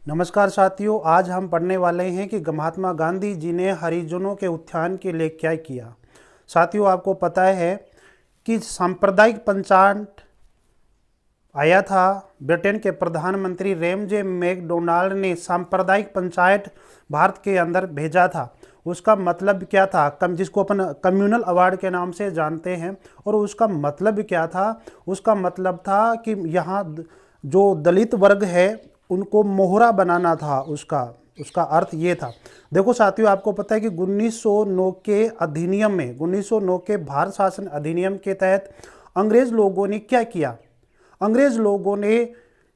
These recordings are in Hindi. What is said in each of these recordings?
नमस्कार साथियों, आज हम पढ़ने वाले हैं कि महात्मा गांधी जी ने हरिजनों के उत्थान के लिए क्या किया। साथियों, आपको पता है कि सांप्रदायिक पंचायत आया था। ब्रिटेन के प्रधानमंत्री रेमजे मैकडोनाल्ड ने सांप्रदायिक पंचायत भारत के अंदर भेजा था। उसका मतलब क्या था, जिसको अपन कम्युनल अवार्ड के नाम से जानते हैं। और उसका मतलब क्या था? उसका मतलब था कि यहाँ जो दलित वर्ग है उनको मोहरा बनाना था। उसका अर्थ ये था। देखो साथियों, आपको पता है कि 1909 के अधिनियम में 1909 के भारत शासन अधिनियम के तहत अंग्रेज लोगों ने क्या किया? अंग्रेज लोगों ने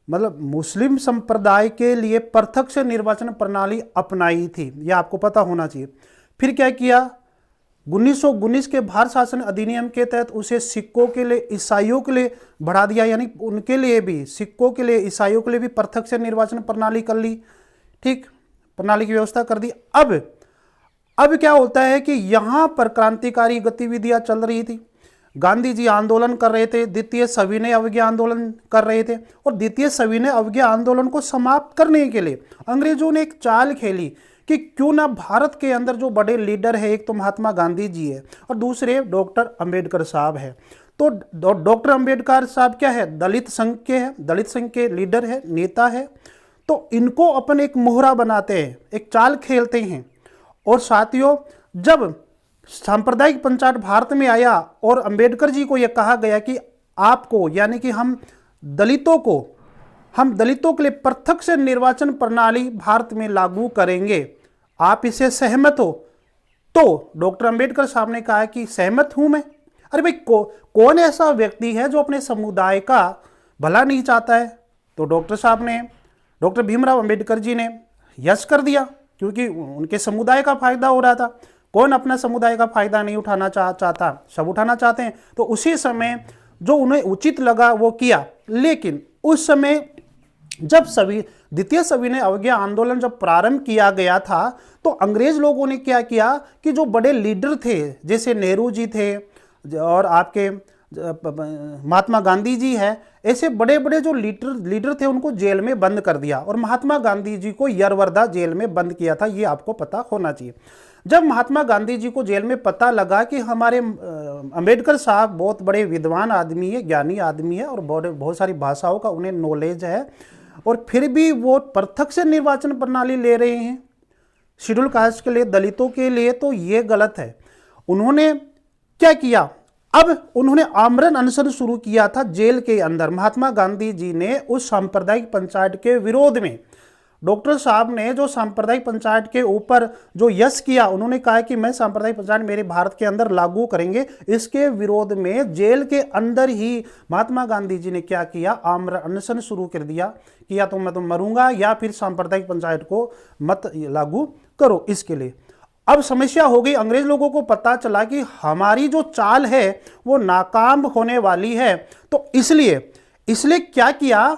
मतलब मुस्लिम संप्रदाय के लिए प्रत्यक्ष निर्वाचन प्रणाली अपनाई थी, यह आपको पता होना चाहिए। फिर क्या किया? 1919 के भारत शासन अधिनियम के तहत उसे सिखों के लिए, ईसाइयों के लिए बढ़ा दिया, यानी उनके लिए भी, सिखों के लिए, ईसाइयों के लिए भी प्रत्यक्ष निर्वाचन प्रणाली कर ली। ठीक, प्रणाली की व्यवस्था कर दी। अब क्या होता है कि यहां पर क्रांतिकारी गतिविधियां चल रही थी। गांधी जी आंदोलन कर रहे थे, द्वितीय सविनय अवज्ञा आंदोलन कर रहे थे। और द्वितीय सविनय अवज्ञा आंदोलन को समाप्त करने के लिए अंग्रेजों ने एक चाल खेली कि क्यों ना भारत के अंदर जो बड़े लीडर है, एक तो महात्मा गांधी जी है और दूसरे डॉक्टर अंबेडकर साहब है। तो डॉक्टर अंबेडकर साहब क्या है? दलित संघ के लीडर है, नेता है। तो इनको अपन एक मोहरा बनाते हैं, एक चाल खेलते हैं। और साथियों, जब सांप्रदायिक पंचायत भारत में आया और अंबेडकर जी को यह कहा गया कि आपको, यानी कि हम दलितों के लिए प्रत्यक्ष निर्वाचन प्रणाली भारत में लागू करेंगे, आप इसे सहमत हो? तो डॉक्टर अंबेडकर साहब ने कहा कि सहमत हूं मैं। अरे भाई, कौन ऐसा व्यक्ति है जो अपने समुदाय का भला नहीं चाहता है? तो डॉक्टर भीमराव अंबेडकर जी ने यस कर दिया, क्योंकि उनके समुदाय का फायदा हो रहा था। कौन अपना समुदाय का फायदा नहीं उठाना चाहता? सब उठाना चाहते हैं। तो उसी समय जो उन्हें उचित लगा वो किया। लेकिन उस समय जब द्वितीय सविनय अवज्ञा आंदोलन जब प्रारंभ किया गया था, तो अंग्रेज लोगों ने क्या किया कि जो बड़े लीडर थे, जैसे नेहरू जी थे और आपके महात्मा गांधी जी है, ऐसे बड़े बड़े जो लीडर थे उनको जेल में बंद कर दिया। और महात्मा गांधी जी को यरवरदा जेल में बंद किया था, ये आपको पता होना चाहिए। जब महात्मा गांधी जी को जेल में पता लगा कि हमारे अंबेडकर साहब बहुत बड़े विद्वान आदमी है, ज्ञानी आदमी है और बहुत सारी भाषाओं का उन्हें नॉलेज है, और फिर भी वो प्रत्यक्ष निर्वाचन प्रणाली ले रहे हैं शेड्यूल कास्ट के लिए, दलितों के लिए, तो ये गलत है। उन्होंने क्या किया? अब उन्होंने आमरण अनशन शुरू किया था जेल के अंदर। महात्मा गांधी जी ने उस सांप्रदायिक पंचायत के विरोध में, डॉक्टर साहब ने जो सांप्रदायिक पंचायत के ऊपर जो यस किया, उन्होंने कहा कि मैं सांप्रदायिक पंचायत मेरे भारत के अंदर लागू करेंगे, इसके विरोध में जेल के अंदर ही महात्मा गांधी जी ने क्या किया? आमरण अनशन शुरू कर दिया कि या तो मैं तो मरूंगा या फिर सांप्रदायिक पंचायत को मत लागू करो। इसके लिए अब समस्या हो गई। अंग्रेज लोगों को पता चला कि हमारी जो चाल है वो नाकाम होने वाली है। तो इसलिए क्या किया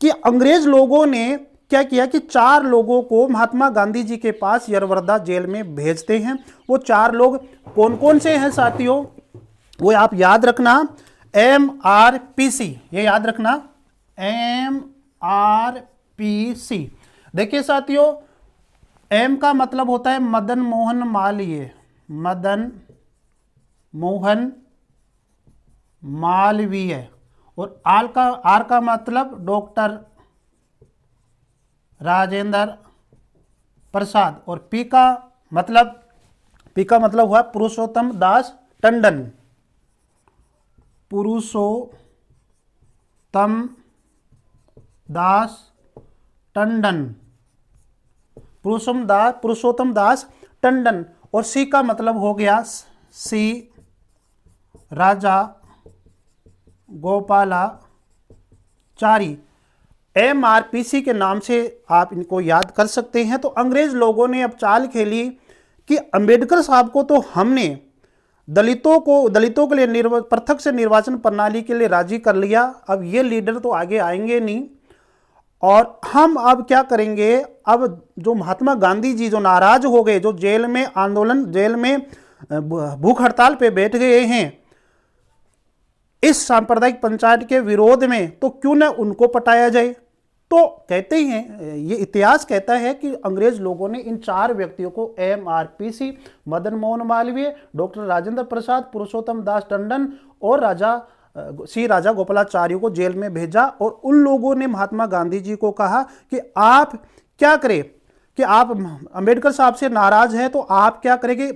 कि अंग्रेज लोगों ने क्या किया कि 4 लोगों को महात्मा गांधी जी के पास यरवरदा जेल में भेजते हैं। वो 4 लोग कौन कौन से हैं साथियों? वो आप याद रखना, MRPC, ये याद रखना, MRPC। देखिए साथियों, M का मतलब होता है मदन मोहन मालवीय, मदन मोहन मालवीय। और R का मतलब डॉक्टर राजेंद्र प्रसाद। और P का मतलब हुआ पुरुषोत्तम दास टंडन, पुरुषोत्तम दास टंडन। और C का मतलब हो गया C राजा गोपालाचारी। MRPC के नाम से आप इनको याद कर सकते हैं। तो अंग्रेज लोगों ने अब चाल खेली कि अंबेडकर साहब को तो हमने दलितों के लिए प्रत्यक्ष निर्वाचन प्रणाली के लिए राजी कर लिया, अब ये लीडर तो आगे आएंगे नहीं, और हम अब क्या करेंगे? अब जो महात्मा गांधी जी जो नाराज हो गए, जो जेल में भूख हड़ताल पे बैठ गए हैं इस सांप्रदायिक पंचायत के विरोध में, तो क्यों न उनको पटाया जाए। तो कहते हैं, ये इतिहास कहता है कि अंग्रेज लोगों ने इन 4 व्यक्तियों को MRPC, मदन मोहन मालवीय, डॉक्टर राजेंद्र प्रसाद, पुरुषोत्तम दास टंडन और राजा गोपालाचार्य को जेल में भेजा। और उन लोगों ने महात्मा गांधी जी को कहा कि आप क्या करें, कि आप अंबेडकर साहब से नाराज हैं तो आप क्या करें कि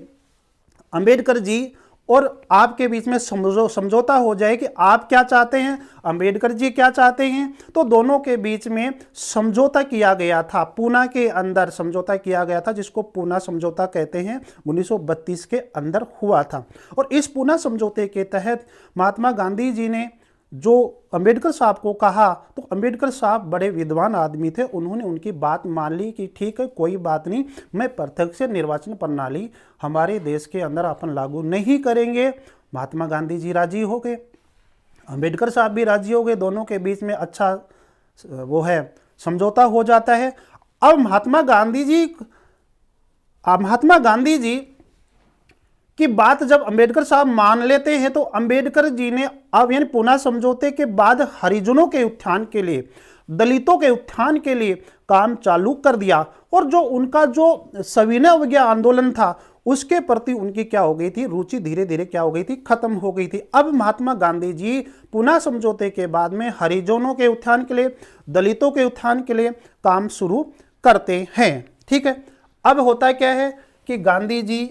अंबेडकर जी और आपके बीच में समझौता हो जाए कि आप क्या चाहते हैं, अंबेडकर जी क्या चाहते हैं। तो दोनों के बीच में समझौता किया गया था, पूना के अंदर समझौता किया गया था, जिसको पूना समझौता कहते हैं, 1932 के अंदर हुआ था। और इस पूना समझौते के तहत महात्मा गांधी जी ने जो अंबेडकर साहब को कहा, तो अंबेडकर साहब बड़े विद्वान आदमी थे, उन्होंने उनकी बात मान ली कि ठीक है, कोई बात नहीं, मैं प्रत्यक्ष निर्वाचन प्रणाली हमारे देश के अंदर अपन लागू नहीं करेंगे। महात्मा गांधी जी राजी हो गए, अंबेडकर साहब भी राजी हो गए, दोनों के बीच में अच्छा वो है समझौता हो जाता है। अब महात्मा गांधी जी की बात जब अंबेडकर साहब मान लेते हैं, तो अंबेडकर जी ने अब यानी पूना समझौते के बाद हरिजनों के उत्थान के लिए, दलितों के उत्थान के लिए काम चालू कर दिया। और जो उनका जो सविनय अवज्ञा आंदोलन था, उसके प्रति उनकी क्या हो गई थी, रुचि धीरे धीरे क्या हो गई थी, खत्म हो गई थी। अब महात्मा गांधी जी पूना समझौते के बाद में हरिजनों के उत्थान के लिए, दलितों के उत्थान के लिए काम शुरू करते हैं। ठीक है, अब होता क्या है कि गांधी जी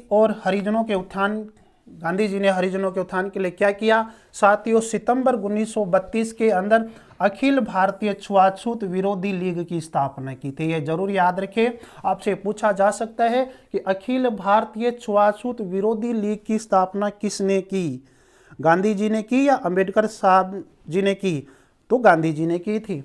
ने हरिजनों के उत्थान के लिए क्या किया साथियों, सितंबर 1932 के अंदर अखिल भारतीय छुआछूत विरोधी लीग की स्थापना की थी। यह जरूर याद रखें, आपसे पूछा जा सकता है कि अखिल भारतीय छुआछूत विरोधी लीग की स्थापना किसने की, गांधी जी ने की या अंबेडकर साहब जी ने की? तो गांधी जी ने की थी।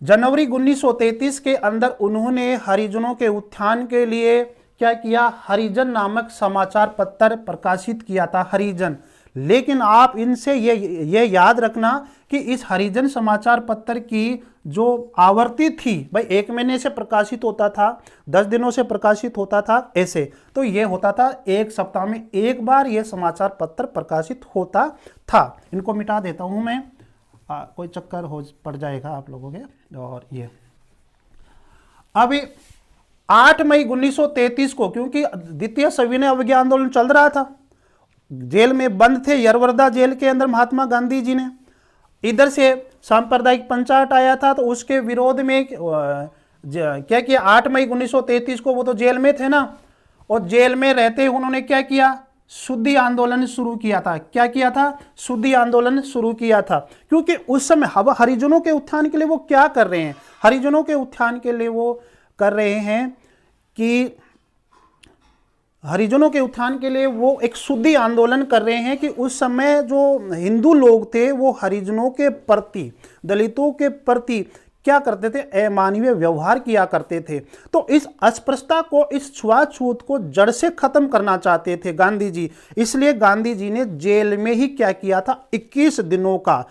जनवरी 1933 के अंदर उन्होंने हरिजनों के उत्थान के लिए क्या किया, हरिजन नामक समाचार पत्र प्रकाशित किया था, हरिजन। लेकिन आप इनसे ये याद रखना कि इस हरिजन समाचार पत्र की जो आवृत्ति थी, भाई 1 महीने से प्रकाशित होता था, 10 दिनों से प्रकाशित होता था, ऐसे तो ये होता था 1 सप्ताह में 1 बार ये समाचार पत्र प्रकाशित होता था। इनको मिटा देता हूं मैं, कोई चक्कर हो पड़ जाएगा आप लोगों के। और ये अभी 8 मई 1933 को, क्योंकि द्वितीय सविनय अवज्ञा आंदोलन चल रहा था, जेल में बंद थे, यरवरदा जेल के अंदर महात्मा गांधी जी ने, इधर से सांप्रदायिक पंचायत आया था, तो उसके विरोध में क्या किया, 8 मई 1933 को वो तो जेल में थे ना, और जेल में रहते उन्होंने क्या किया, शुद्धि आंदोलन शुरू किया था। क्या किया था, शुद्धि आंदोलन शुरू किया था। क्योंकि उस समय हरिजनों के उत्थान के लिए वो क्या कर रहे हैं, हरिजनों के उत्थान के लिए वो कर रहे हैं कि हरिजनों के उत्थान के लिए वो एक शुद्धि आंदोलन कर रहे हैं कि उस समय जो हिंदू लोग थे वो हरिजनों के प्रति, दलितों के प्रति क्या करते थे, अमानवीय व्यवहार किया करते थे। तो इस अस्पृश्यता को, इस छुआछूत को जड़ से खत्म करना चाहते थे गांधी जी। इसलिए गांधी जी ने जेल में ही क्या किया था, 21 दिनों का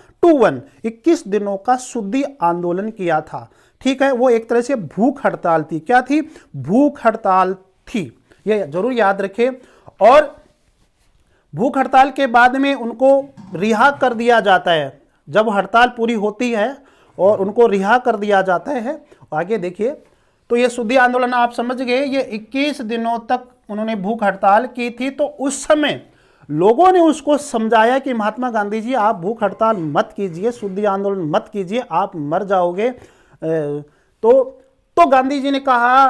21 दिनों का शुद्धि आंदोलन किया था। ठीक है, वो एक तरह से भूख हड़ताल थी। क्या थी, भूख हड़ताल थी, ये जरूर याद रखें। और भूख हड़ताल के बाद में उनको रिहा कर दिया जाता है, जब हड़ताल पूरी होती है और उनको रिहा कर दिया जाता है। आगे देखिए, तो ये शुद्धि आंदोलन आप समझ गए, ये 21 दिनों तक उन्होंने भूख हड़ताल की थी। तो उस समय लोगों ने उसको समझाया कि महात्मा गांधी जी आप भूख हड़ताल मत कीजिए, शुद्धि आंदोलन मत कीजिए, आप मर जाओगे। तो गांधी जी ने कहा,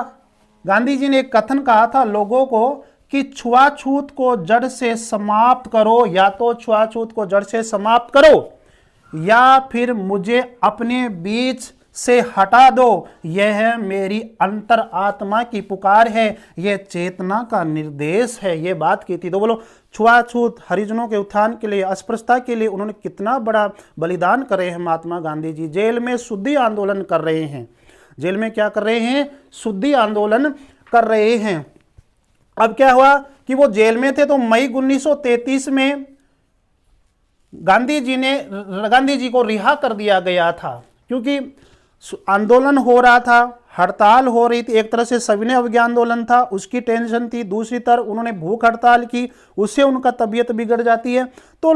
गांधी जी ने एक कथन कहा था लोगों को कि छुआछूत को जड़ से समाप्त करो, या तो छुआछूत को जड़ से समाप्त करो या फिर मुझे अपने बीच से हटा दो। यह मेरी अंतर आत्मा की पुकार है, यह चेतना का निर्देश है। यह बात की थी। तो बोलो, छुआछूत, हरिजनों के उत्थान के लिए, अस्पृश्यता के लिए उन्होंने कितना बड़ा बलिदान कर रहे हैं महात्मा गांधी जी। जेल में शुद्धि आंदोलन कर रहे हैं, जेल में क्या कर रहे हैं, शुद्धि आंदोलन कर रहे हैं। अब क्या हुआ कि वो जेल में थे, तो मई 1933 में गांधी जी को रिहा कर दिया गया था, क्योंकि आंदोलन हो रहा था, हड़ताल हो रही थी। एक तरह से सविनय अवज्ञा आंदोलन था, उसकी टेंशन थी। दूसरी तरफ उन्होंने भूख हड़ताल की, उससे उनका तबीयत बिगड़ जाती है। तो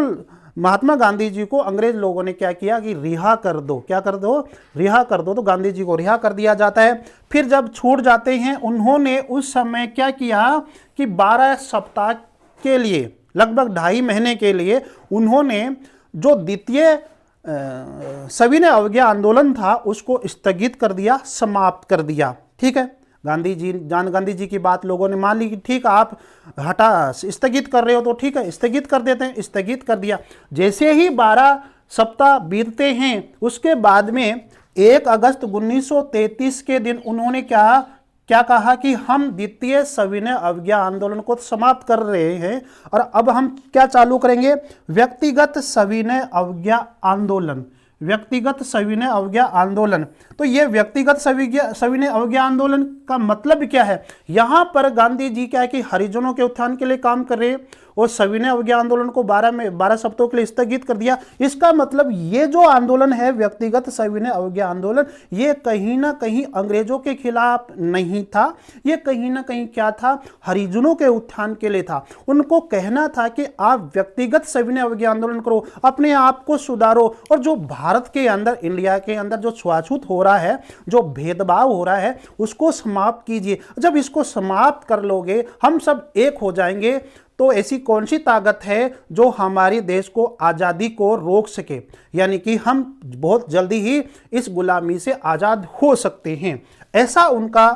महात्मा गांधी जी को अंग्रेज लोगों ने क्या किया कि रिहा कर दो, क्या कर दो, रिहा कर दो। तो गांधी जी को रिहा कर दिया जाता है। फिर जब छूट जाते हैं, उन्होंने उस समय क्या किया कि 12 सप्ताह के लिए, लगभग 2.5 महीने के लिए उन्होंने जो द्वितीय सविनय अवज्ञा आंदोलन था उसको स्थगित कर दिया, समाप्त कर दिया। ठीक है, गांधी जी की बात लोगों ने मान ली कि ठीक आप स्थगित कर रहे हो तो ठीक है, स्थगित कर देते हैं, स्थगित कर दिया। जैसे ही 12 सप्ताह बीतते हैं, उसके बाद में 1 अगस्त 1933 के दिन उन्होंने क्या कहा कि हम द्वितीय सविनय अवज्ञा आंदोलन को समाप्त कर रहे हैं और अब हम क्या चालू करेंगे, व्यक्तिगत सविनय अवज्ञा आंदोलन, व्यक्तिगत सविनय अवज्ञा आंदोलन। तो ये व्यक्तिगत सविनय अवज्ञा आंदोलन का मतलब क्या है, यहां पर गांधी जी क्या है कि हरिजनों के उत्थान के लिए काम कर रहे हैं और सविनय अवज्ञा आंदोलन को 12 सप्ताह के लिए स्थगित कर दिया। इसका मतलब ये जो आंदोलन है व्यक्तिगत सविनय अवज्ञा आंदोलन, ये कहीं ना कहीं अंग्रेजों के खिलाफ नहीं था, ये कहीं ना कहीं क्या था, हरिजनों के उत्थान के लिए था। उनको कहना था कि आप व्यक्तिगत सविनय अवज्ञा आंदोलन करो, अपने आप को सुधारो और जो भारत के अंदर, इंडिया के अंदर जो छुआछूत हो रहा है, जो भेदभाव हो रहा है, उसको समाप्त कीजिए। जब इसको समाप्त कर लोगे, हम सब एक हो जाएंगे, तो ऐसी कौन सी ताकत है जो हमारे देश को आज़ादी को रोक सके, यानी कि हम बहुत जल्दी ही इस गुलामी से आज़ाद हो सकते हैं। ऐसा उनका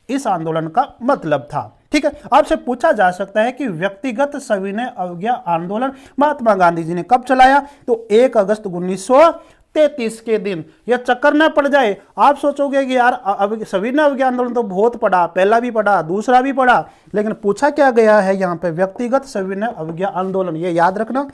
इस आंदोलन का मतलब था। ठीक है, आपसे पूछा जा सकता है कि व्यक्तिगत सविनय अवज्ञा आंदोलन महात्मा गांधी जी ने कब चलाया, तो 1 अगस्त 1933 के दिन। यह चक्कर न पड़ जाए, आप सोचोगे कि यार सविनय अवज्ञा आंदोलन तो बहुत पढ़ा, पहला भी पढ़ा, दूसरा भी पढ़ा, लेकिन पूछा क्या गया है यहाँ पे, व्यक्तिगत सविनय अवज्ञा आंदोलन, ये याद रखना।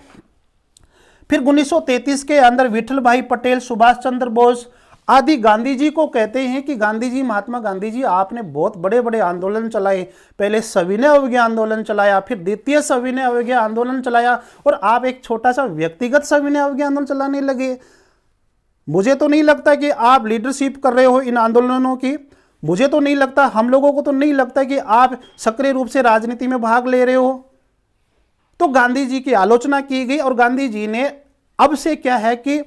फिर 1933 के अंदर विठल भाई पटेल, सुभाष चंद्र बोस आदि गांधी जी को कहते हैं कि गांधी जी, महात्मा गांधी जी, आपने बहुत बड़े बड़े आंदोलन चलाए, पहले सविनय अवज्ञा आंदोलन चलाया, फिर द्वितीय सविनय अवज्ञा आंदोलन चलाया और आप एक छोटा सा व्यक्तिगत सविनय अवज्ञा आंदोलन चलाने लगे। मुझे तो नहीं लगता कि आप लीडरशिप कर रहे हो इन आंदोलनों की, मुझे तो नहीं लगता, हम लोगों को तो नहीं लगता कि आप सक्रिय रूप से राजनीति में भाग ले रहे हो। तो गांधी जी की आलोचना की गई और गांधी जी ने अब से क्या है कि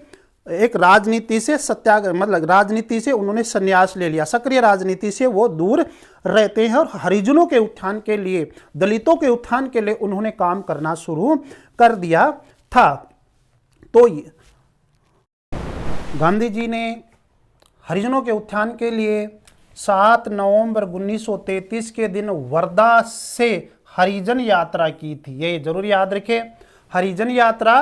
एक राजनीति से सत्याग्रह, मतलब राजनीति से उन्होंने संन्यास ले लिया, सक्रिय राजनीति से वो दूर रहते हैं और हरिजनों के उत्थान के लिए, दलितों के उत्थान के लिए उन्होंने काम करना शुरू कर दिया था। तो गांधी जी ने हरिजनों के उत्थान के लिए 7 नवंबर 1933 के दिन वर्धा से हरिजन यात्रा की थी। ये जरूर याद रखें, हरिजन यात्रा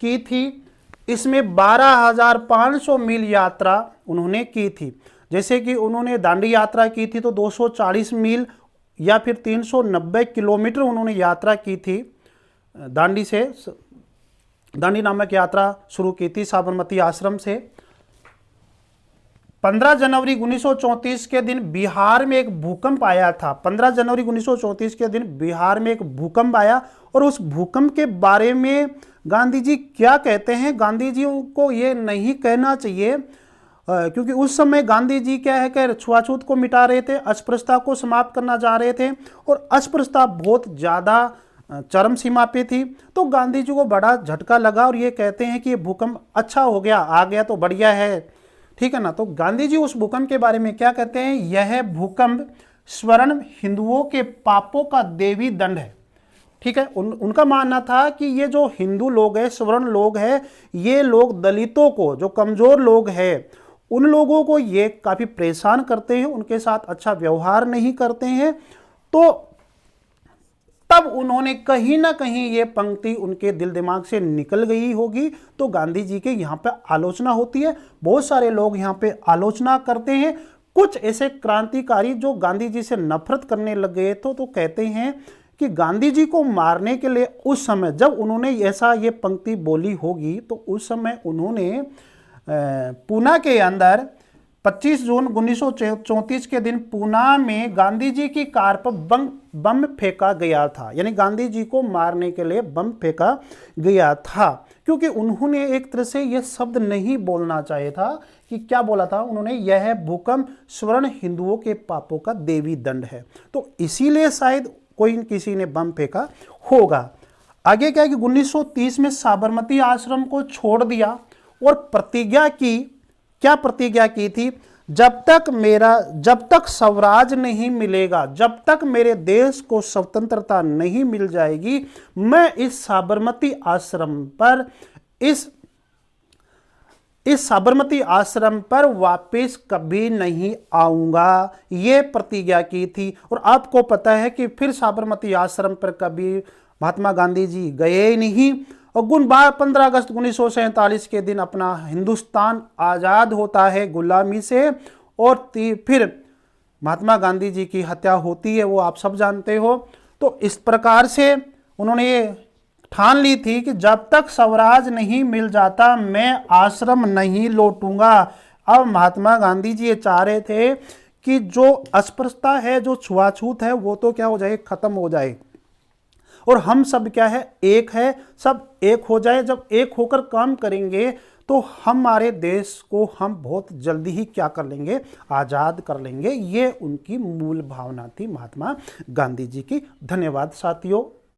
की थी। इसमें 12,500 मील यात्रा उन्होंने की थी। जैसे कि उन्होंने दांडी यात्रा की थी तो 240 मील या फिर 390 किलोमीटर उन्होंने यात्रा की थी। दांडी नामक यात्रा शुरू की थी साबरमती आश्रम से। 15 जनवरी 1934 के दिन बिहार में एक भूकंप आया था। 15 जनवरी 1934 के दिन बिहार में एक भूकंप आया और उस भूकंप के बारे में गांधी जी क्या कहते हैं, गांधी जी को ये नहीं कहना चाहिए क्योंकि उस समय गांधी जी क्या है कि छुआछूत को मिटा रहे थे, अस्पृश्यता को समाप्त करना चाह रहे थे और अस्पृश्यता बहुत ज़्यादा चरम सीमा पे थी। तो गांधी जी को बड़ा झटका लगा और ये कहते हैं कि ये भूकंप अच्छा हो गया, आ गया तो बढ़िया है, ठीक है ना। तो गांधी जी उस भूकंप के बारे में क्या कहते हैं, यह भूकंप स्वर्ण हिंदुओं के पापों का देवी दंड है। ठीक है, उनका मानना था कि ये जो हिंदू लोग हैं, स्वर्ण लोग हैं, ये लोग दलितों को, जो कमजोर लोग हैं, उन लोगों को ये काफी परेशान करते हैं, उनके साथ अच्छा व्यवहार नहीं करते हैं। तो तब उन्होंने कहीं ना कहीं ये पंक्ति उनके दिल दिमाग से निकल गई होगी। तो गांधी जी के यहाँ पे आलोचना होती है, बहुत सारे लोग यहाँ पे आलोचना करते हैं। कुछ ऐसे क्रांतिकारी जो गांधी जी से नफरत करने लग गए तो कहते हैं कि गांधी जी को मारने के लिए उस समय जब उन्होंने ऐसा ये पंक्ति बोली होगी तो उस समय उन्होंने पूना के अंदर 25 जून 1934 के दिन पूना में गांधी जी की कार पर बम फेंका गया था। यानी गांधी जी को मारने के लिए बम फेंका गया था, क्योंकि उन्होंने एक तरह से यह शब्द नहीं बोलना चाहिए था। कि क्या बोला था उन्होंने, यह भूकंप स्वर्ण हिंदुओं के पापों का देवी दंड है। तो इसीलिए शायद कोई किसी ने बम फेंका होगा। आगे क्या है कि 1930 में साबरमती आश्रम को छोड़ दिया और प्रतिज्ञा की, क्या प्रतिज्ञा की थी, जब तक स्वराज नहीं मिलेगा, जब तक मेरे देश को स्वतंत्रता नहीं मिल जाएगी, मैं इस साबरमती आश्रम पर इस साबरमती आश्रम पर वापस कभी नहीं आऊंगा, ये प्रतिज्ञा की थी। और आपको पता है कि फिर साबरमती आश्रम पर कभी महात्मा गांधी जी गए ही नहीं। और 15 अगस्त 1947 के दिन अपना हिंदुस्तान आज़ाद होता है गुलामी से, और फिर महात्मा गांधी जी की हत्या होती है, वो आप सब जानते हो। तो इस प्रकार से उन्होंने ये ठान ली थी कि जब तक स्वराज नहीं मिल जाता मैं आश्रम नहीं लौटूंगा। अब महात्मा गांधी जी ये चाह रहे थे कि जो अस्पृश्यता है, जो छुआछूत है, वो तो क्या हो जाए, खत्म हो जाए, और हम सब क्या है, एक है, सब एक हो जाए। जब एक होकर काम करेंगे तो हमारे देश को हम बहुत जल्दी ही क्या कर लेंगे, आज़ाद कर लेंगे। ये उनकी मूल भावना थी महात्मा गांधी जी की। धन्यवाद साथियों।